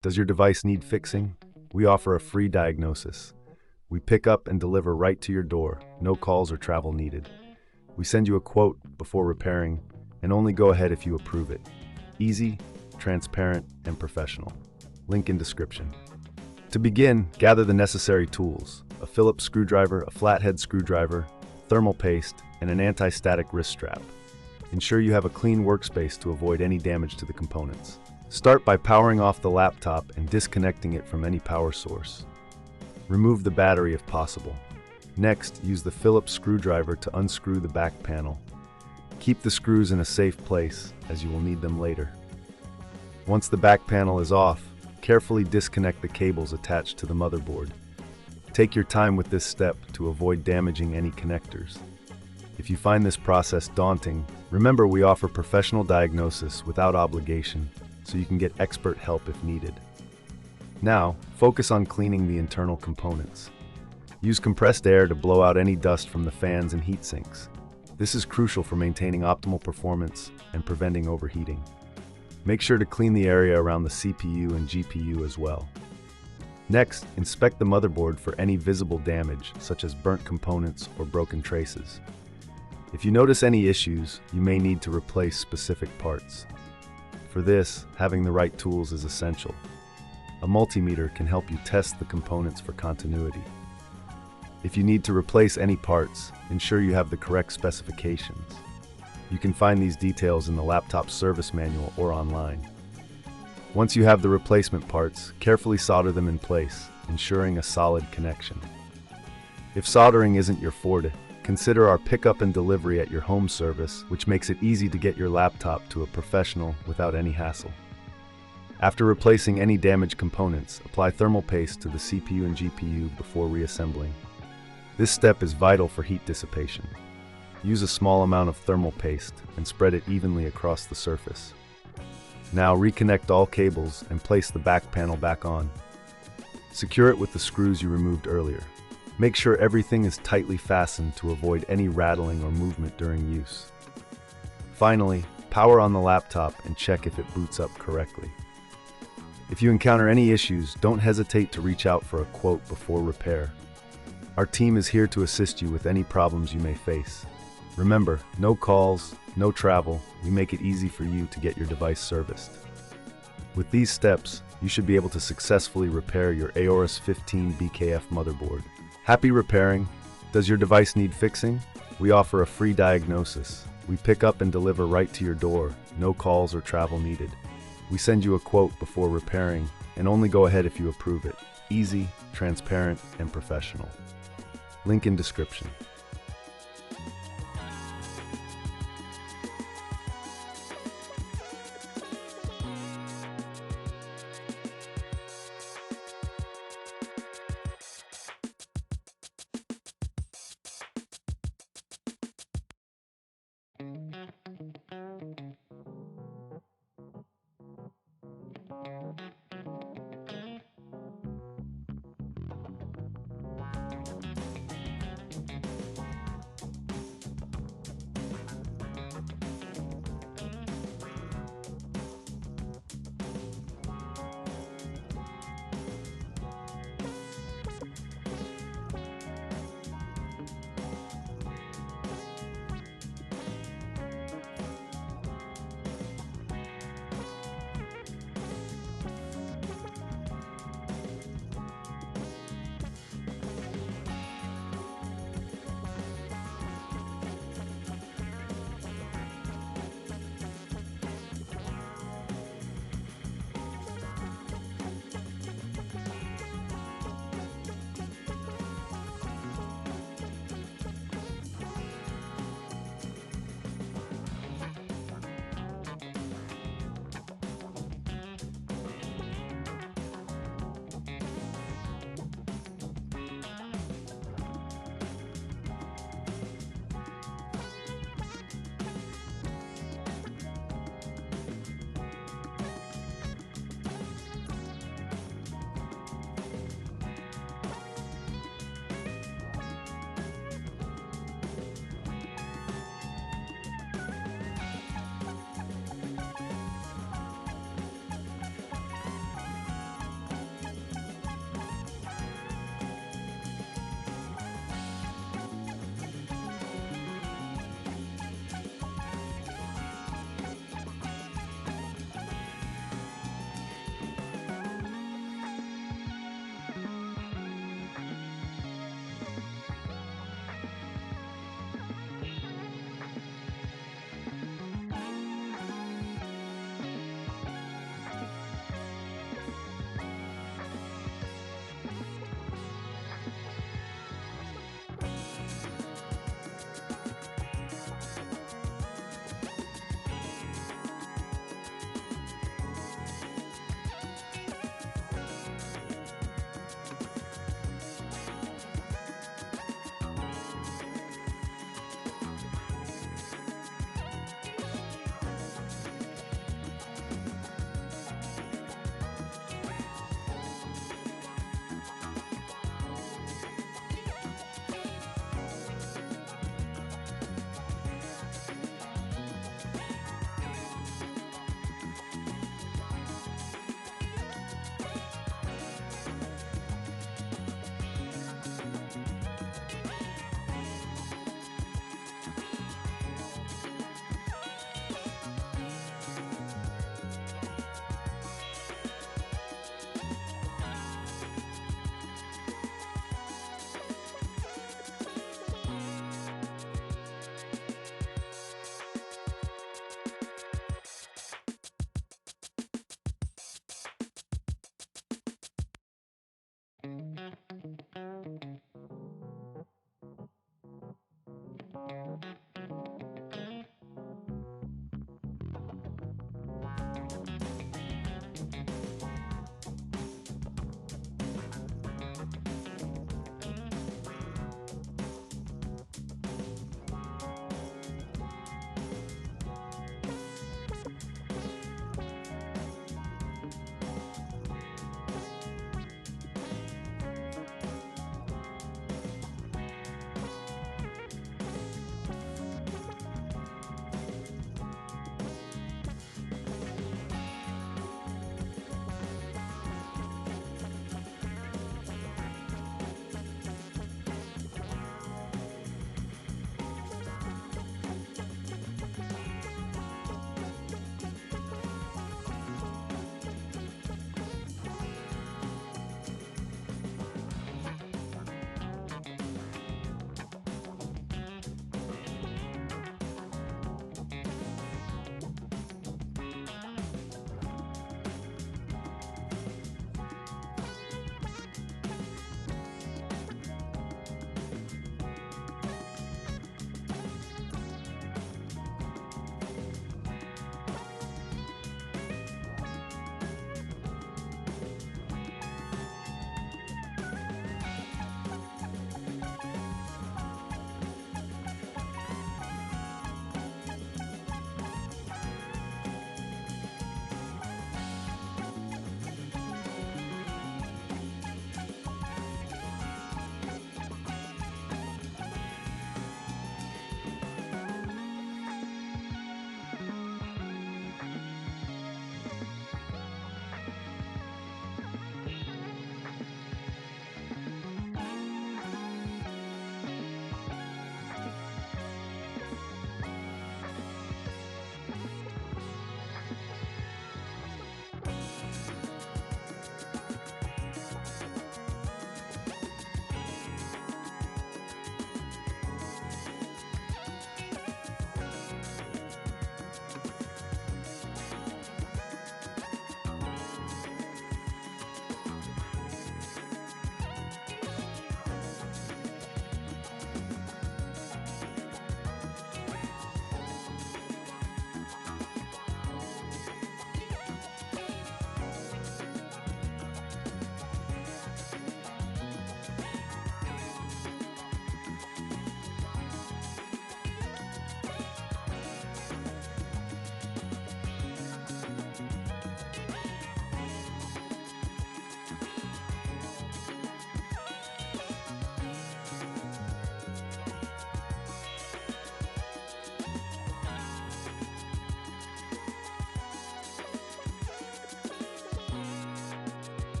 Does your device need fixing? We offer a free diagnosis. We pick up and deliver right to your door, no calls or travel needed. We send you a quote before repairing, and only go ahead if you approve it. Easy, transparent, and professional. Link in description. To begin, gather the necessary tools: a Phillips screwdriver, a flathead screwdriver, thermal paste, and an anti-static wrist strap. Ensure you have a clean workspace to avoid any damage to the components. Start by powering off the laptop and disconnecting it from any power source. Remove the battery if possible. Next, use the Phillips screwdriver to unscrew the back panel. Keep the screws in a safe place, as you will need them later. Once the back panel is off, carefully disconnect the cables attached to the motherboard. Take your time with this step to avoid damaging any connectors. If you find this process daunting, remember we offer professional diagnosis without obligation, so you can get expert help if needed. Now, focus on cleaning the internal components. Use compressed air to blow out any dust from the fans and heat sinks. This is crucial for maintaining optimal performance and preventing overheating. Make sure to clean the area around the CPU and GPU as well. Next, inspect the motherboard for any visible damage, such as burnt components or broken traces. If you notice any issues, you may need to replace specific parts. For this, having the right tools is essential. A multimeter can help you test the components for continuity. If you need to replace any parts, ensure you have the correct specifications. You can find these details in the laptop service manual or online. Once you have the replacement parts, carefully solder them in place, ensuring a solid connection. If soldering isn't your forte, consider our pickup and delivery at your home service, which makes it easy to get your laptop to a professional without any hassle. After replacing any damaged components, apply thermal paste to the CPU and GPU before reassembling. This step is vital for heat dissipation. Use a small amount of thermal paste and spread it evenly across the surface. Now reconnect all cables and place the back panel back on. Secure it with the screws you removed earlier. Make sure everything is tightly fastened to avoid any rattling or movement during use. Finally, power on the laptop and check if it boots up correctly. If you encounter any issues, don't hesitate to reach out for a quote before repair. Our team is here to assist you with any problems you may face. Remember, no calls, no travel. We make it easy for you to get your device serviced. With these steps, you should be able to successfully repair your Aorus 15 BKF motherboard. Happy repairing! Does your device need fixing? We offer a free diagnosis. We pick up and deliver right to your door, no calls or travel needed. We send you a quote before repairing, and only go ahead if you approve it. Easy, transparent, and professional. Link in description.